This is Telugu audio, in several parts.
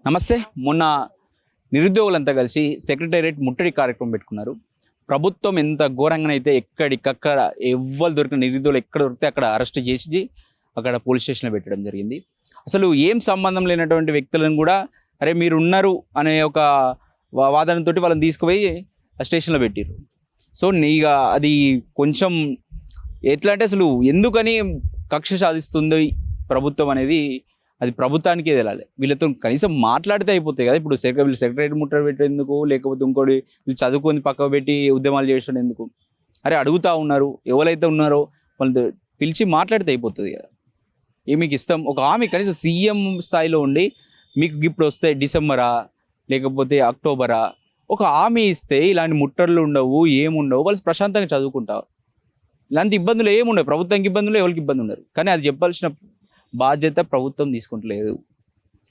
నమస్తే. మొన్న నిరుద్యోగులంతా కలిసి సెక్రటేరియట్ ముట్టడి కార్యక్రమం పెట్టుకున్నారు. ప్రభుత్వం ఎంత ఘోరంగానైతే ఎక్కడికక్కడ ఎవ్వరు దొరికిన నిరుద్యోగులు ఎక్కడ దొరికితే అక్కడ అరెస్ట్ చేసి అక్కడ పోలీస్ స్టేషన్లో పెట్టడం జరిగింది. అసలు ఏం సంబంధం లేనటువంటి వ్యక్తులను కూడా అరే మీరు ఉన్నారు అనే ఒక వాదనతోటి వాళ్ళని తీసుకుపోయి స్టేషన్లో పెట్టారు. సో ఇక అది కొంచెం ఎట్లా అంటే అసలు ఎందుకని కక్ష సాధిస్తుంది ప్రభుత్వం అనేది అది ప్రభుత్వానికే తెలియాలి. వీళ్ళతో కనీసం మాట్లాడితే అయిపోతాయి కదా. ఇప్పుడు వీళ్ళు సెక్రటరీ ముట్టడి పెట్టేందుకు, లేకపోతే ఇంకోటి వీళ్ళు చదువుకొని పక్కకు పెట్టి ఉద్యమాలు చేయడం ఎందుకు? అరే అడుగుతూ ఉన్నారు, ఎవరైతే ఉన్నారో వాళ్ళు పిలిచి మాట్లాడితే అయిపోతుంది కదా. మీకు ఇష్టం ఒక ఆమె కనీసం సీఎం స్థాయిలో ఉండి మీకు ఇప్పుడు వస్తే డిసెంబరా లేకపోతే అక్టోబరా ఒక హామీ ఇస్తే ఇలాంటి ముట్టడులు ఉండవు, ఏముండవు, వాళ్ళు ప్రశాంతంగా చదువుకుంటారు. ఇలాంటి ఇబ్బందులు ఏముండవు, ప్రభుత్వానికి ఇబ్బందులు ఎవరికి ఇబ్బంది ఉండరు. కానీ అది చెప్పాల్సిన బాధ్యత ప్రభుత్వం తీసుకుంటలేదు.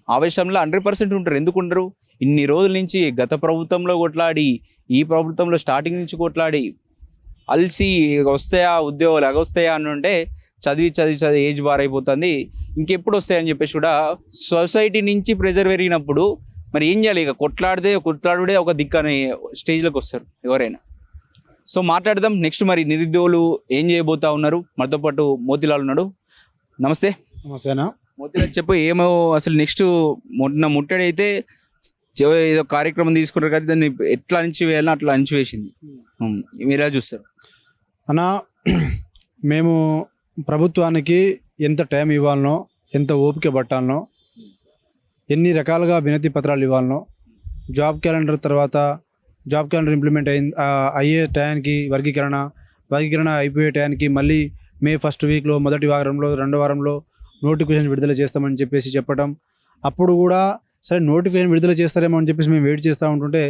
ఆవేశంలో 100% ఉంటారు. ఎందుకు ఉండరు? ఇన్ని రోజుల నుంచి గత ప్రభుత్వంలో కొట్లాడి, ఈ ప్రభుత్వంలో స్టార్టింగ్ నుంచి కొట్లాడి అలసి వస్తాయా ఉద్యోగాలు ఎగొస్తాయా అని ఉంటే చదివి ఏజ్ బార్ అయిపోతుంది, ఇంకెప్పుడు వస్తాయని చెప్పేసి కూడా సొసైటీ నుంచి ప్రెజర్ పెరిగినప్పుడు మరి ఏం చేయాలి? ఇక కొట్లాడుడే ఒక దిక్కు అనే స్టేజ్లోకి వస్తారు ఎవరైనా. సో మాట్లాడదాం. నెక్స్ట్ మరి నిరుద్యోగులు ఏం చేయబోతా ఉన్నారు, మనతో పాటు మోతిలాల్ ఉన్నాడు. నమస్తే. నమస్తేనా. మోతిలాల్ చెప్పు, ఏమో అసలు నెక్స్ట్ ముట్టడి అయితే ఏదో కార్యక్రమం తీసుకుంటారు కదా, దాన్ని ఎట్లా నుంచి వేయాలని అట్లా అంచి వేసింది, మీరు ఎలా చూస్తారు? అన్న, మేము ప్రభుత్వానికి ఎంత టైం ఇవ్వాలనో, ఎంత ఓపిక పట్టాలనో, ఎన్ని రకాలుగా వినతి పత్రాలు ఇవ్వాలనో, జాబ్ క్యాలెండర్ తర్వాత జాబ్ క్యాలెండర్ ఇంప్లిమెంట్ అయ్యే టయానికి వర్గీకరణ అయిపోయే టయానికి మళ్ళీ మే ఫస్ట్ వీక్లో, మొదటి వారంలో, రెండో వారంలో నోటిఫికేషన్ విడుదల చేస్తామని చెప్పేసి చెప్పడం. అప్పుడు కూడా సరే నోటిఫికేషన్ విడుదల చేస్తారేమో అని చెప్పేసి మేము వెయిట్ చేస్తూ ఉంటుంటే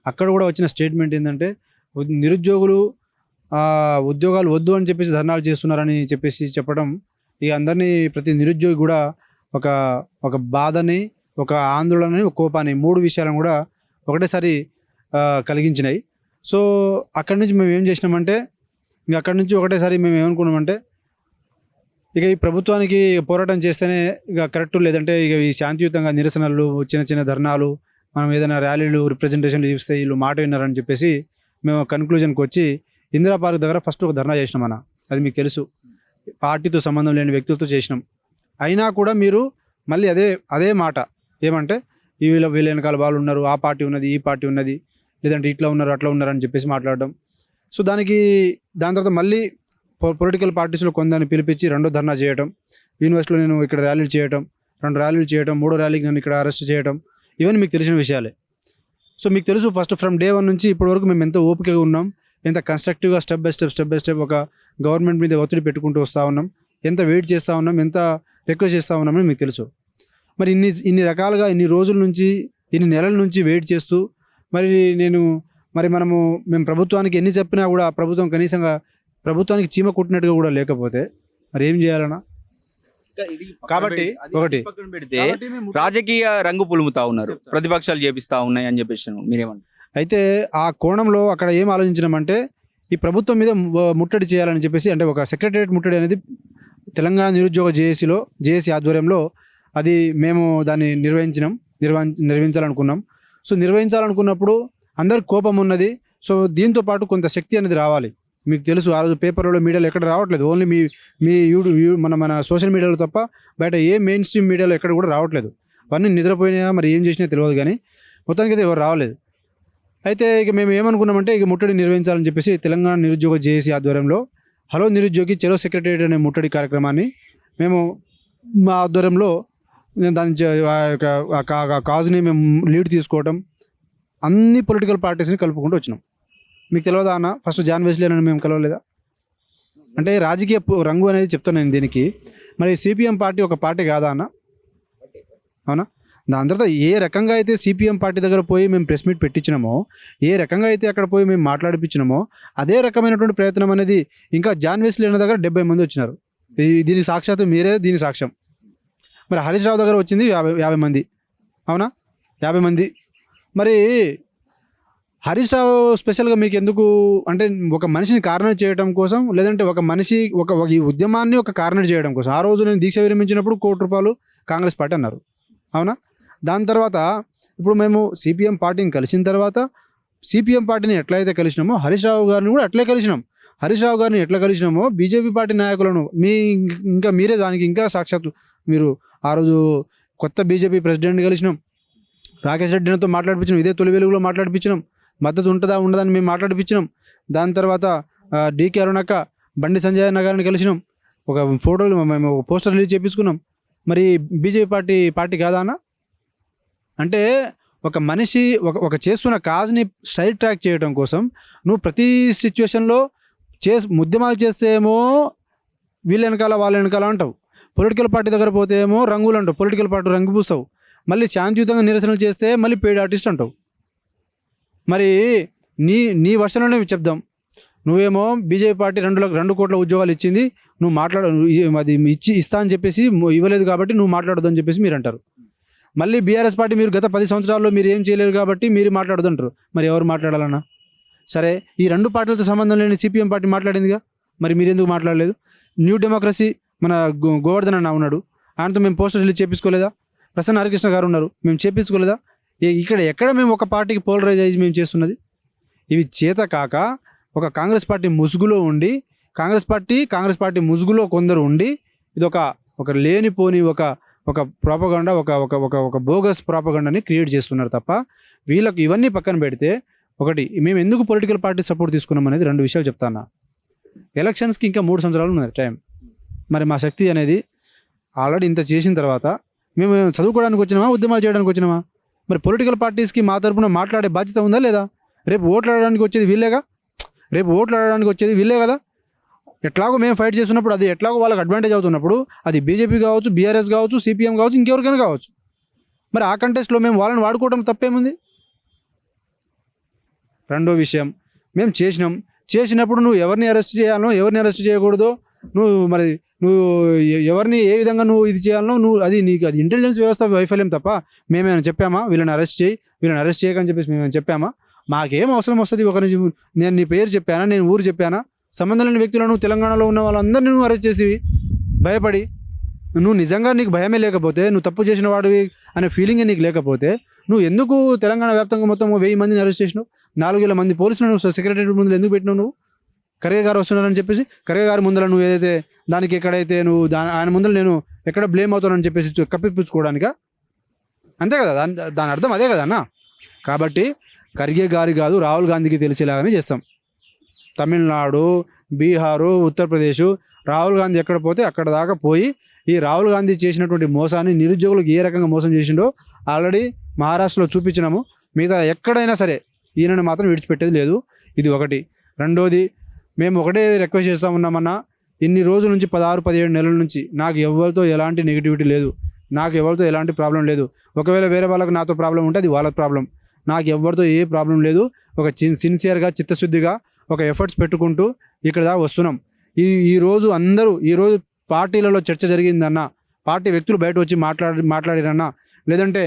అక్కడ కూడా వచ్చిన స్టేట్మెంట్ ఏంటంటే నిరుద్యోగులు ఉద్యోగాలు వద్దు అని చెప్పేసి ధర్నాలు చేస్తున్నారని చెప్పేసి చెప్పడం ఇక అందరినీ, ప్రతి నిరుద్యోగి కూడా ఒక బాధని, ఒక ఆందోళనని, ఒక కోపాన్ని, మూడు విషయాలను కూడా ఒకటేసారి కలిగించినాయి. సో అక్కడి నుంచి మేము ఏం చేసినామంటే, ఇంక అక్కడి నుంచి ఒకటేసారి మేము ఏమనుకున్నామంటే ఇక ఈ ప్రభుత్వానికి పోరాటం చేస్తేనే ఇక కరెక్ట్, లేదంటే ఇక ఈ శాంతియుతంగా నిరసనలు, చిన్న ధర్నాలు, మనం ఏదైనా ర్యాలీలు, రిప్రజెంటేషన్లు చూస్తే వీళ్ళు మాట విన్నారని చెప్పేసి మేము కన్క్లూజన్కి వచ్చి ఇందిరా పార్క్ దగ్గర ఫస్ట్ ఒక ధర్నా చేసినాం అన్న. అది మీకు తెలుసు, పార్టీతో సంబంధం లేని వ్యక్తులతో చేసినాం. అయినా కూడా మీరు మళ్ళీ అదే మాట ఏమంటే వీళ్ళ వెనకాల వాళ్ళు ఉన్నారు, ఆ పార్టీ ఉన్నది, ఈ పార్టీ ఉన్నది, లేదంటే ఇట్లా ఉన్నారు, అట్లా ఉన్నారు అని చెప్పేసి మాట్లాడడం. సో దాని తర్వాత మళ్ళీ పొలిటికల్ పార్టీస్లో కొందరిని పిలిపించి రెండో ధర్నా చేయడం, యూనివర్సిటీలో నేను ఇక్కడ ర్యాలీలు చేయడం, 2 ర్యాలీలు చేయడం, 3వ ర్యాలీకి నన్ను ఇక్కడ అరెస్ట్ చేయడం, ఇవన్నీ మీకు తెలిసిన విషయాలే. సో మీకు తెలుసు ఫస్ట్ ఫ్రమ్ డే 1 నుంచి ఇప్పటి వరకు మేము ఎంత ఓపికగా ఉన్నాం, ఎంత కన్స్ట్రక్టివ్గా స్టెప్ బై స్టెప్ ఒక గవర్నమెంట్ మీద ఒత్తిడి పెట్టుకుంటూ వస్తూ ఉన్నాం, ఎంత వెయిట్ చేస్తూ ఉన్నాం, ఎంత రిక్వెస్ట్ చేస్తూ ఉన్నామని మీకు తెలుసు. మరి ఇన్ని రకాలుగా ఇన్ని రోజుల నుంచి, ఇన్ని నెలల నుంచి వెయిట్ చేస్తూ మేము ప్రభుత్వానికి ఎన్ని చెప్పినా కూడా ప్రభుత్వం కనీసంగా ప్రభుత్వానికి చీమ కుట్టినట్టుగా కూడా లేకపోతే మరి ఏం చేయాలన్నా? కాబట్టి ఒకటి పెడితే రాజకీయ రంగు పులుముతా ఉన్నారు, ప్రతిపక్షాలు చేపిస్తా ఉన్నాయి అని చెప్పేసి మీరేమన్నా? అయితే ఆ కోణంలో అక్కడ ఏం ఆలోచించినామంటే ఈ ప్రభుత్వం మీద ముట్టడి చేయాలని చెప్పేసి, అంటే ఒక సెక్రటేరియట్ ముట్టడి అనేది తెలంగాణ నిరుద్యోగ జేఏసీ ఆధ్వర్యంలో అది మేము దాన్ని నిర్వహించాలనుకున్నాం. సో నిర్వహించాలనుకున్నప్పుడు అందరికి కోపం ఉన్నది. సో దీంతో పాటు కొంత శక్తి అనేది రావాలి. మీకు తెలుసు ఆ రోజు పేపర్లో, మీడియాలో ఎక్కడ రావట్లేదు, ఓన్లీ మీ మన సోషల్ మీడియాలో తప్ప బయట ఏ మెయిన్ స్ట్రీమ్ మీడియాలో ఎక్కడ కూడా రావట్లేదు. అవన్నీ నిద్రపోయినా మరి ఏం చేసినా తెలియదు, కానీ మొత్తానికి అయితే ఎవరు రావలేదు. అయితే ఇక మేము ఏమనుకున్నామంటే ఇక ముట్టడి నిర్వహించాలని చెప్పేసి తెలంగాణ నిరుద్యోగ జేఏసీ ఆధ్వర్యంలో హలో నిరుద్యోగి చలో సెక్రటేరియట్ అనే ముట్టడి కార్యక్రమాన్ని మేము మా ఆధ్వర్యంలో దాని కాజ్ని మేము లీడ్ తీసుకోవటం, అన్ని పొలిటికల్ పార్టీస్ని కలుపుకుంటూ వచ్చినాం. మీకు తెలియదా అన్న, ఫస్ట్ జాన్ వెస్లీ అని మేము కలవలేదా? అంటే రాజకీయ రంగు అనేది చెప్తాను నేను దీనికి. మరి సిపిఎం పార్టీ ఒక పార్టీ కాదా అన్న? అవునా? దాని తర్వాత ఏ రకంగా అయితే సిపిఎం పార్టీ దగ్గర పోయి మేము ప్రెస్ మీట్ పెట్టించినామో, ఏ రకంగా అయితే అక్కడ పోయి మేము మాట్లాడిపించినామో, అదే రకమైనటువంటి ప్రయత్నం అనేది ఇంకా జాన్ వెస్లీ అన్న దగ్గర 70 మంది వచ్చినారు. దీని సాక్షాత్తు మీరే దీని సాక్ష్యం. మరి హరీష్ రావు దగ్గర వచ్చింది 50 మంది, అవునా? 50 మంది. మరి హరీష్ రావు స్పెషల్గా మీకు ఎందుకు అంటే ఒక మనిషిని కార్నర్ చేయడం కోసం, లేదంటే ఒక మనిషి ఈ ఉద్యమాన్ని ఒక కార్నర్ చేయడం కోసం. ఆ రోజు నేను దీక్ష విరమించినప్పుడు ₹1 కోటి కాంగ్రెస్ పార్టీ అన్నారు, అవునా? దాని తర్వాత ఇప్పుడు మేము సిపిఎం పార్టీని కలిసిన తర్వాత సిపిఎం పార్టీని ఎట్లయితే కలిసినామో హరీష్ రావు గారిని కూడా అట్లే కలిసినాం. హరీష్ రావు గారిని ఎట్లా కలిసినామో బీజేపీ పార్టీ నాయకులను ఇంకా మీరే దానికి ఇంకా సాక్షాత్తు మీరు ఆ రోజు కొత్త బీజేపీ ప్రెసిడెంట్ కలిసినాం, రాకేష్ రెడ్డితో మాట్లాడిపించినాం, ఇదే తొలి వెలుగులో మాట్లాడిపించినాం, మద్దతు ఉంటుందా ఉండదని మేము మాట్లాడిపించినాం. దాని తర్వాత డీకే అరుణక్క, బండి సంజయ్ నగర్ని కలిసినాం, ఒక ఫోటోలు మేము పోస్టర్ రిలీజ్ చేపించుకున్నాం. మరి బీజేపీ పార్టీ కాదా అన్న? అంటే ఒక మనిషి ఒక చేస్తున్న కాజ్ని సైడ్ ట్రాక్ చేయడం కోసం నువ్వు ప్రతి సిచ్యువేషన్లో ఉద్యమాలు చేస్తే ఏమో వీళ్ళ వెనకాల వాళ్ళ వెనకాల అంటావు, పొలిటికల్ పార్టీ దగ్గర పోతే ఏమో రంగులు అంటావు, పొలిటికల్ పార్టీ రంగు పూస్తావు, మళ్ళీ శాంతియుతంగా నిరసనలు చేస్తే మళ్ళీ పెయిడ్ ఆర్టిస్ట్ అంటావు. మరి నీ వర్షంలోనే చెప్దాం, నువ్వేమో బీజేపీ పార్టీ 2 కోట్ల ఉద్యోగాలు ఇచ్చింది, నువ్వు అది ఇస్తా అని చెప్పేసి ఇవ్వలేదు కాబట్టి నువ్వు మాట్లాడదు అని చెప్పేసి మీరు అంటారు. మళ్ళీ బీఆర్ఎస్ పార్టీ మీరు గత 10 సంవత్సరాల్లో మీరు ఏం చేయలేరు కాబట్టి మీరు మాట్లాడదు అంటారు. మరి ఎవరు మాట్లాడాలన్నా? సరే, ఈ 2 పార్టీలతో సంబంధం లేని సిపిఎం పార్టీ మాట్లాడిందిగా, మరి మీరు ఎందుకు మాట్లాడలేదు? న్యూ డెమోక్రసీ మన గోవర్ధన్ అన్న ఉన్నాడు, ఆయనతో మేము పోస్టర్ రిలీజ్ చేపించుకోలేదా? ప్రసన్న హరికృష్ణ గారు ఉన్నారు, మేము చేపించుకోలేదా? ఎక్కడ మేము ఒక పార్టీకి పోలరైజ్ అయ్యి మేము చేస్తున్నది? ఇవి చేత కాక ఒక కాంగ్రెస్ పార్టీ ముసుగులో ఉండి కాంగ్రెస్ పార్టీ ముసుగులో కొందరు ఉండి ఇది ఒక లేనిపోని ఒక ప్రాపగండా ఒక బోగస్ ప్రాపగండాని క్రియేట్ చేస్తున్నారు తప్ప వీళ్ళకి ఇవన్నీ పక్కన పెడితే ఒకటి మేము ఎందుకు పొలిటికల్ పార్టీ సపోర్ట్ తీసుకున్నాం అనేది 2 విషయాలు చెప్తాను. ఎలక్షన్స్కి ఇంకా 3 సంవత్సరాలు ఉన్నది టైం. మరి మా శక్తి అనేది ఆల్రెడీ ఇంత చేసిన తర్వాత మేము చదువుకోవడానికి వచ్చినామా, ఉద్యమాలు చేయడానికి వచ్చినామా? మరి పొలిటికల్ పార్టీస్కి మా తరపున మాట్లాడే బాధ్యత ఉందా లేదా? రేపు ఓట్లు ఆడడానికి వచ్చేది వీళ్ళే కదా. ఎట్లాగో మేము ఫైట్ చేస్తున్నప్పుడు అది ఎట్లాగో వాళ్ళకి అడ్వాంటేజ్ అవుతున్నప్పుడు అది బీజేపీ కావచ్చు, బీఆర్ఎస్ కావచ్చు, సిపిఎం కావచ్చు, ఇంకెవరికైనా కావచ్చు. మరి ఆ కంటెస్ట్లో మేము వాళ్ళని వాడుకోవడం తప్పేముంది? రెండో విషయం, మేము చేసినప్పుడు నువ్వు ఎవరిని అరెస్ట్ చేయాలనో ఎవరిని అరెస్ట్ చేయకూడదో నువ్వు ఎవరిని ఏ విధంగా నువ్వు ఇది చేయాలనో అది ఇంటెలిజెన్స్ వ్యవస్థ వైఫల్యం తప్ప మేమేమైనా చెప్పామా వీళ్ళని అరెస్ట్ చేయకని చెప్పేసి మేమేమైనా చెప్పామా? మాకేం అవసరం వస్తుంది? నేను నీ పేరు చెప్పానా, నేను ఊరు చెప్పానా? సంబంధం లేని వ్యక్తులను తెలంగాణలో ఉన్న వాళ్ళందరినీ నువ్వు అరెస్ట్ చేసి భయపడి నువ్వు నిజంగా నీకు భయమే లేకపోతే, నువ్వు తప్పు చేసిన వాడివి అనే ఫీలింగే నీకు లేకపోతే నువ్వు ఎందుకు తెలంగాణ వ్యాప్తంగా మొత్తం 1000 మందిని అరెస్ట్ చేసినావు? 4000 మంది పోలీసులు నువ్వు సెక్రటరీ ముందు ఎందుకు పెట్టినావు? నువ్వు ఖర్గే గారు వస్తున్నారని చెప్పేసి ఖర్గే గారి ముందర నువ్వు ఏదైతే దానికి ఎక్కడైతే నువ్వు ఆయన ముందర నేను ఎక్కడ బ్లేమ్ అవుతానని చెప్పేసి కప్పిపుచ్చుకోవడానికా? అంతే కదా, దాని అర్థం అదే కదా అన్న. కాబట్టి ఖర్గే గారి కాదు, రాహుల్ గాంధీకి తెలిసేలాగానే చేస్తాం. తమిళనాడు, బీహారు, ఉత్తరప్రదేశ్, రాహుల్ గాంధీ ఎక్కడ పోతే అక్కడ దాకా పోయి ఈ రాహుల్ గాంధీ చేసినటువంటి మోసాన్ని, నిరుద్యోగులకు ఏ రకంగా మోసం చేసిండో ఆల్రెడీ మహారాష్ట్రలో చూపించినాము. మిగతా ఎక్కడైనా సరే ఈయనను మాత్రం విడిచిపెట్టేది లేదు. ఇది ఒకటి. రెండోది, మేము ఒకటే రిక్వెస్ట్ చేస్తూ ఉన్నామన్నా, ఇన్ని రోజుల నుంచి 16-17 నెలల నుంచి నాకు ఎవరితో ఎలాంటి నెగిటివిటీ లేదు, నాకు ఎవరితో ఎలాంటి ప్రాబ్లం లేదు. ఒకవేళ వేరే వాళ్ళకి నాతో ప్రాబ్లం ఉంటే అది వాళ్ళ ప్రాబ్లం, నాకు ఎవరితో ఏ ప్రాబ్లం లేదు. ఒక సిన్సియర్గా, చిత్తశుద్ధిగా ఒక ఎఫర్ట్స్ పెట్టుకుంటూ ఇక్కడ దాకా వస్తున్నాం. ఈరోజు పార్టీలలో చర్చ జరిగిందన్నా, పార్టీ వ్యక్తులు బయట వచ్చి మాట్లాడిరన్నా, లేదంటే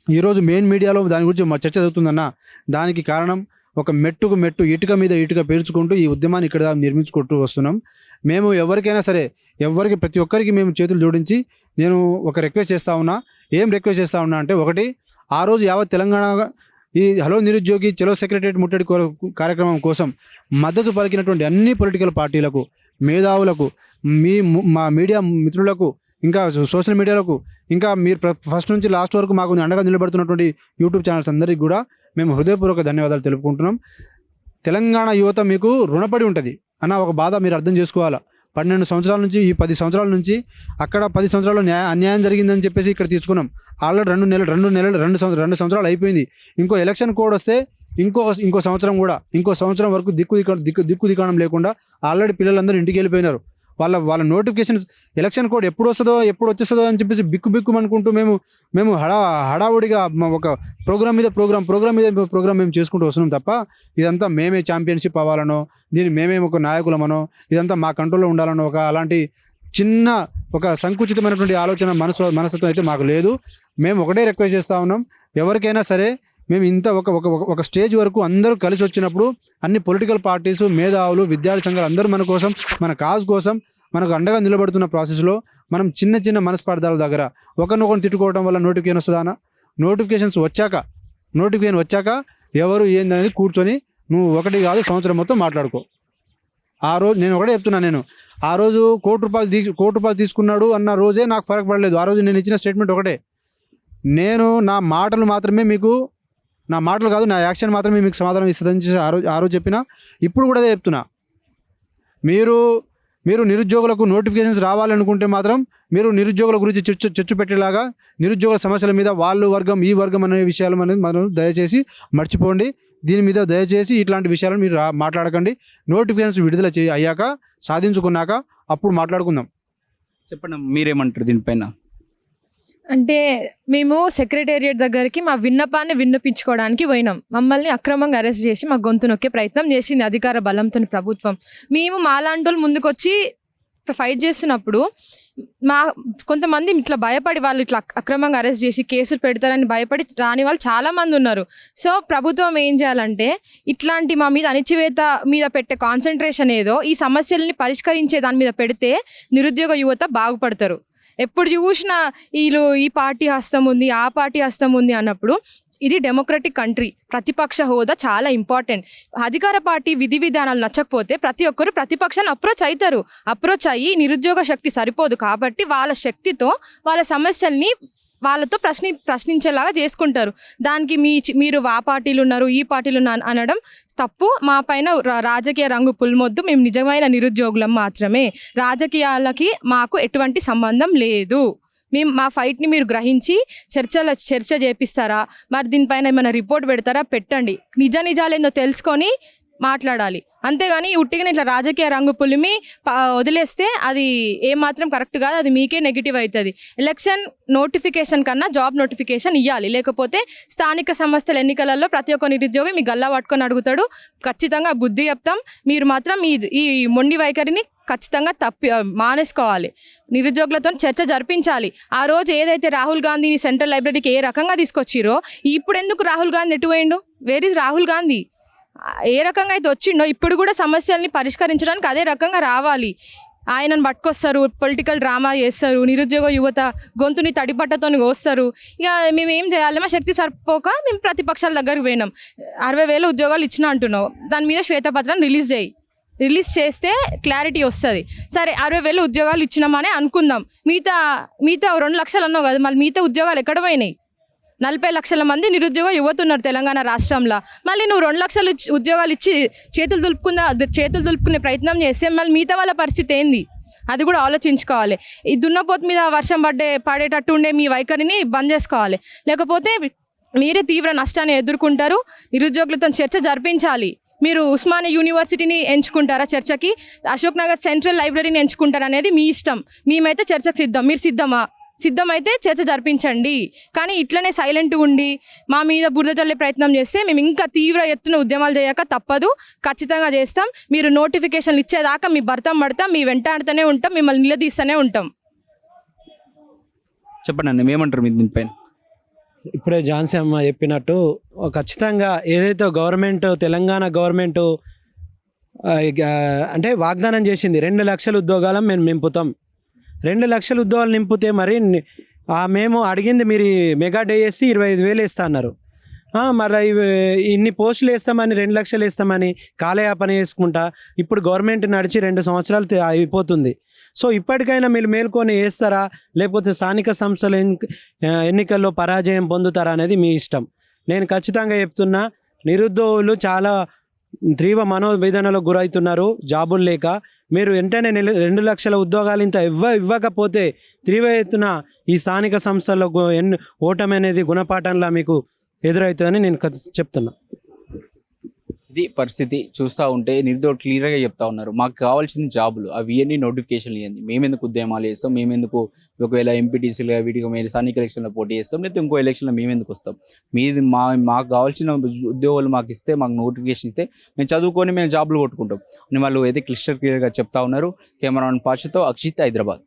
ఈరోజు మెయిన్ మీడియాలో దాని గురించి చర్చ జరుగుతుందన్నా, దానికి కారణం ఒక మెట్టుకు మెట్టు, ఇటుక మీద ఇటుక పేర్చుకుంటూ ఈ ఉద్యమాన్ని ఇక్కడ నిర్మించుకుంటూ వస్తున్నాం. మేము ఎవరికైనా సరే, ప్రతి ఒక్కరికి మేము చేతులు జోడించి నేను ఒక రిక్వెస్ట్ చేస్తూ ఉన్నా. ఏం రిక్వెస్ట్ చేస్తూ ఉన్నా అంటే, ఒకటి, ఆ రోజు యావత్ తెలంగాణ ఈ హలో నిరుద్యోగి చలో సెక్రటరియట్ ముట్టడి కార్యక్రమం కోసం మద్దతు పలికినటువంటి అన్ని పొలిటికల్ పార్టీలకు, మేధావులకు, మా మీడియా మిత్రులకు, ఇంకా సోషల్ మీడియాలకు, ఇంకా మీరు ఫస్ట్ నుంచి లాస్ట్ వరకు మాకు అండగా నిలబడుతున్నటువంటి యూట్యూబ్ ఛానల్స్ అందరికీ కూడా మేము హృదయపూర్వక ధన్యవాదాలు తెలుపుకుంటున్నాం. తెలంగాణ యువత మీకు రుణపడి ఉంటుంది అన్న ఒక బాధ మీరు అర్థం చేసుకోవాలా. 12 సంవత్సరాల నుంచి, ఈ 10 సంవత్సరాల నుంచి అక్కడ 10 సంవత్సరాలు అన్యాయం జరిగిందని చెప్పేసి ఇక్కడ తీసుకున్నాం. ఆల్రెడీ 2 సంవత్సరాలు అయిపోయింది. ఇంకో ఎలక్షన్ కోడ్ వస్తే ఇంకో సంవత్సరం వరకు దిక్కు దికాణం లేకుండా ఆల్రెడీ పిల్లలందరూ ఇంటికి వెళ్ళిపోయినారు. వాళ్ళ నోటిఫికేషన్స్ ఎలక్షన్ కోడ్ ఎప్పుడు వచ్చేస్తుందో అని చెప్పేసి బిక్కు అనుకుంటూ మేము హడావుడిగా ఒక ప్రోగ్రామ్ మీద ప్రోగ్రామ్ మేము చేసుకుంటూ వస్తున్నాం తప్ప ఇదంతా మేమే ఛాంపియన్షిప్ అవ్వాలనో, దీన్ని మేమే ఒక నాయకులమనో, ఇదంతా మా కంట్రోల్లో ఉండాలనో అలాంటి చిన్న ఒక సంకుచితమైనటువంటి ఆలోచన మనస్తత్వం అయితే మాకు లేదు. మేము ఒకటే రిక్వెస్ట్ చేస్తూ ఉన్నాం, ఎవరికైనా సరే మేము ఇంత ఒక స్టేజ్ వరకు అందరూ కలిసి వచ్చినప్పుడు అన్ని పొలిటికల్ పార్టీసు, మేధావులు, విద్యార్థి సంఘాలు అందరూ మన కోసం, మన కాజ్ కోసం మనకు అండగా నిలబడుతున్న ప్రాసెస్లో మనం చిన్న మనస్పార్థాల దగ్గర ఒకరినొకరిని తిట్టుకోవడం వల్ల నోటిఫికేషన్ వస్తుందానా? నోటిఫికేషన్ వచ్చాక ఎవరు ఏందనేది కూర్చొని నువ్వు ఒకటి కాదు సంవత్సరం మొత్తం మాట్లాడుకో. ఆ రోజు నేను ఒకటే చెప్తున్నా, నేను ఆ రోజు కోటి రూపాయలు తీసుకున్నాడు అన్న రోజే నాకు ఫరక్ పడలేదు. ఆ రోజు నేను ఇచ్చిన స్టేట్మెంట్ ఒకటే, నేను నా మాటలు మాత్రమే మీకు, నా మాటలు కాదు నా యాక్షన్ మాత్రమే మీకు సమాధానం ఇస్తుందని చెప్పి ఆ రోజు చెప్పిన. ఇప్పుడు కూడా అదే చెప్తున్నా, మీరు నిరుద్యోగులకు నోటిఫికేషన్స్ రావాలనుకుంటే మాత్రం మీరు నిరుద్యోగుల గురించి చర్చ పెట్టేలాగా నిరుద్యోగుల సమస్యల మీద వాళ్ళు వర్గం ఈ వర్గం అనే విషయాలు అనేది మనం దయచేసి మర్చిపోండి. దీని మీద దయచేసి ఇట్లాంటి విషయాలను మీరు మాట్లాడకండి. నోటిఫికేషన్స్ విడుదల అయ్యాక సాధించుకున్నాక అప్పుడు మాట్లాడుకుందాం. చెప్పండి మీరేమంటారు దీనిపైన? అంటే మేము సెక్రటేరియట్ దగ్గరికి మా విన్నపాన్ని విన్నపించుకోవడానికి పోయినాం. మమ్మల్ని అక్రమంగా అరెస్ట్ చేసి మా గొంతు నొక్కే ప్రయత్నం చేసింది అధికార బలంతో ప్రభుత్వం. మేము మాలాంటి వాళ్ళు ముందుకొచ్చి ఫైట్ చేస్తున్నప్పుడు కొంతమంది ఇట్లా భయపడి వాళ్ళు ఇట్లా అక్రమంగా అరెస్ట్ చేసి కేసులు పెడతారని భయపడి రాని వాళ్ళు చాలామంది ఉన్నారు. సో ప్రభుత్వం ఏం చేయాలంటే ఇట్లాంటి మా మీద అణిచివేత మీద పెట్టే కాన్సన్ట్రేషన్ ఏదో ఈ సమస్యల్ని పరిష్కరించే దాని మీద పెడితే నిరుద్యోగ యువత బాగుపడతారు. ఎప్పుడు చూసినా వీళ్ళు ఈ పార్టీ హస్తం ఉంది ఆ పార్టీ హస్తం ఉంది అన్నప్పుడు ఇది డెమోక్రటిక్ కంట్రీ, ప్రతిపక్ష హోదా చాలా ఇంపార్టెంట్. అధికార పార్టీ విధి విధానాలు నచ్చకపోతే ప్రతి ఒక్కరు ప్రతిపక్షాన్ని అప్రోచ్ అయ్యి నిరుద్యోగ శక్తి సరిపోదు కాబట్టి వాళ్ళ శక్తితో వాళ్ళ సమస్యల్ని వాళ్ళతో ప్రశ్నించేలాగా చేసుకుంటారు. దానికి మీరు ఆ పార్టీలు ఉన్నారు ఈ పార్టీలు అనడం తప్పు. మా పైన రాజకీయ రంగు పుల్మొద్దు. మేము నిజమైన నిరుద్యోగులం మాత్రమే. రాజకీయాలకి మాకు ఎటువంటి సంబంధం లేదు. మా ఫైట్ని మీరు గ్రహించి చర్చ చేపిస్తారా, మరి దీనిపైన ఏమైనా రిపోర్ట్ పెడతారా, పెట్టండి. నిజాలేందో తెలుసుకొని మాట్లాడాలి. అంతేగాని ఉట్టిగా ఇట్లా రాజకీయ రంగు పులిమి వదిలేస్తే అది ఏమాత్రం కరెక్ట్ కాదు, అది మీకే నెగిటివ్ అవుతుంది. ఎలక్షన్ నోటిఫికేషన్ కన్నా జాబ్ నోటిఫికేషన్ ఇవ్వాలి. లేకపోతే స్థానిక సంస్థల ఎన్నికలలో ప్రతి ఒక్క నిరుద్యోగి మీ గల్లా పట్టుకొని అడుగుతాడు. ఖచ్చితంగా బుద్ధి చెప్తాం. మీరు మాత్రం ఈ మొండి వైఖరిని ఖచ్చితంగా మానేసుకోవాలి. నిరుద్యోగులతో చర్చ జరిపించాలి. ఆ రోజు ఏదైతే రాహుల్ గాంధీని సెంట్రల్ లైబ్రరీకి ఏ రకంగా తీసుకొచ్చిరో ఇప్పుడు ఎందుకు రాహుల్ గాంధీ ఎటు పోయిండు? Where is Rahul Gandhi? ఏ రకంగా అయితే వచ్చిండో ఇప్పుడు కూడా సమస్యల్ని పరిష్కరించడానికి అదే రకంగా రావాలి. ఆయనను పట్టుకొస్తారు, పొలిటికల్ డ్రామా చేస్తారు, నిరుద్యోగ యువత గొంతుని తడిపట్టతో కోస్తారు. ఇక మేము ఏం చేయాలి? మా శక్తి సరిపోక మేము ప్రతిపక్షాల దగ్గరికి పోయినాం. 60,000 ఉద్యోగాలు ఇచ్చినా అంటున్నావు, దాని మీద శ్వేతపత్రం రిలీజ్ చేస్తే క్లారిటీ వస్తుంది. సరే 60,000 ఉద్యోగాలు ఇచ్చినామని అనుకుందాం. మిగతా 2 లక్షలు అన్నావు కదా, మళ్ళీ మిగతా ఉద్యోగాలు ఎక్కడ పోయినాయి? 40 లక్షల మంది నిరుద్యోగ యువత ఉన్నారు తెలంగాణ రాష్ట్రంలో. మళ్ళీ నువ్వు 2 లక్షలు ఉద్యోగాలు ఇచ్చి చేతులు దులుపుకునే ప్రయత్నం చేస్తే మళ్ళీ మిగతా వాళ్ళ పరిస్థితి ఏంది? అది కూడా ఆలోచించుకోవాలి. ఈ దున్నపోతు మీద వర్షం పడేటట్టు ఉండే మీ వైఖరిని బంద్ చేసుకోవాలి. లేకపోతే మీరే తీవ్ర నష్టాన్ని ఎదుర్కొంటారు. నిరుద్యోగులతో చర్చ జరిపించాలి. మీరు ఉస్మానియా యూనివర్సిటీని ఎంచుకుంటారా చర్చకి, అశోక్ నగర్ సెంట్రల్ లైబ్రరీని ఎంచుకుంటారా అనేది మీ ఇష్టం. మేమైతే చర్చకు సిద్ధం. మీరు సిద్ధమైతే చర్చ జరిపించండి. కానీ ఇట్లనే సైలెంట్గా ఉండి మా మీద బురద చల్లే ప్రయత్నం చేస్తే మేము ఇంకా తీవ్ర ఎత్తున ఉద్యమాలు చేయక తప్పదు. ఖచ్చితంగా చేస్తాం. మీరు నోటిఫికేషన్లు ఇచ్చేదాకా మీ భర్తం పడతాం, మీ వెంటాడుతూనే ఉంటాం, మిమ్మల్ని నిలదీస్తూనే ఉంటాం. చెప్పండి అన్న, ఏమంటారు మీరు దీనిపైన? ఇప్పుడే ఝాన్సీ అమ్మ చెప్పినట్టు ఖచ్చితంగా ఏదైతే తెలంగాణ గవర్నమెంట్ అంటే వాగ్దానం చేసింది 2 లక్షల ఉద్యోగాలను మేము నింపుతాం. 2 లక్షల ఉద్యోగాలు నింపితే మరి మేము అడిగింది మీరు మెగా డిఎస్సి 25,000 వేస్తా అన్నారు. మరి ఇన్ని పోస్టులు వేస్తామని 2 లక్షలు వేస్తామని కాలయాపన చేసుకుంటా ఇప్పుడు గవర్నమెంట్ నడిచి 2 సంవత్సరాలు అయిపోతుంది. సో ఇప్పటికైనా మీరు మేల్కొని వేస్తారా, లేకపోతే స్థానిక సంస్థల ఎన్నికల్లో పరాజయం పొందుతారా అనేది మీ ఇష్టం. నేను ఖచ్చితంగా చెప్తున్నా, నిరుద్యోగులు చాలా తీవ్ర మనోవేదనలకు గురవుతున్నారు జాబులు లేక. మీరు వెంటనే 2 లక్షల ఉద్యోగాలు ఇంత ఇవ్వకపోతే తీవ్ర ఎత్తున ఈ స్థానిక సంస్థల్లో ఓటమి అనేది గుణపాఠంలా మీకు ఎదురవుతుందని నేను చెప్తున్నా. ఇది పరిస్థితి. చూస్తూ ఉంటే నిరుద్యోగులు క్లియర్గా చెప్తా ఉన్నారు, మాకు కావాల్సింది జాబులు, అవి ఇవన్నీ నోటిఫికేషన్లు ఇవ్వండి, మేమెందుకు ఉద్యమాలు చేస్తాం, మేమెందుకు ఒకవేళ ఎంపీటీసీలుగా వీటికి మేము స్థానిక ఎలక్షన్లో పోటీ చేస్తాం, లేకపోతే ఇంకో ఎలక్షన్లో మేమెందుకు వస్తాం, మీది మాకు కావాల్సిన ఉద్యోగాలు మాకు ఇస్తే, మాకు నోటిఫికేషన్ ఇస్తే మేము చదువుకొని మేము జాబులు కొట్టుకుంటాం అని వాళ్ళు అయితే క్లియర్గా చెప్తా ఉన్నారు. కెమెరామెన్ పాషతో అక్షిత్, హైదరాబాద్.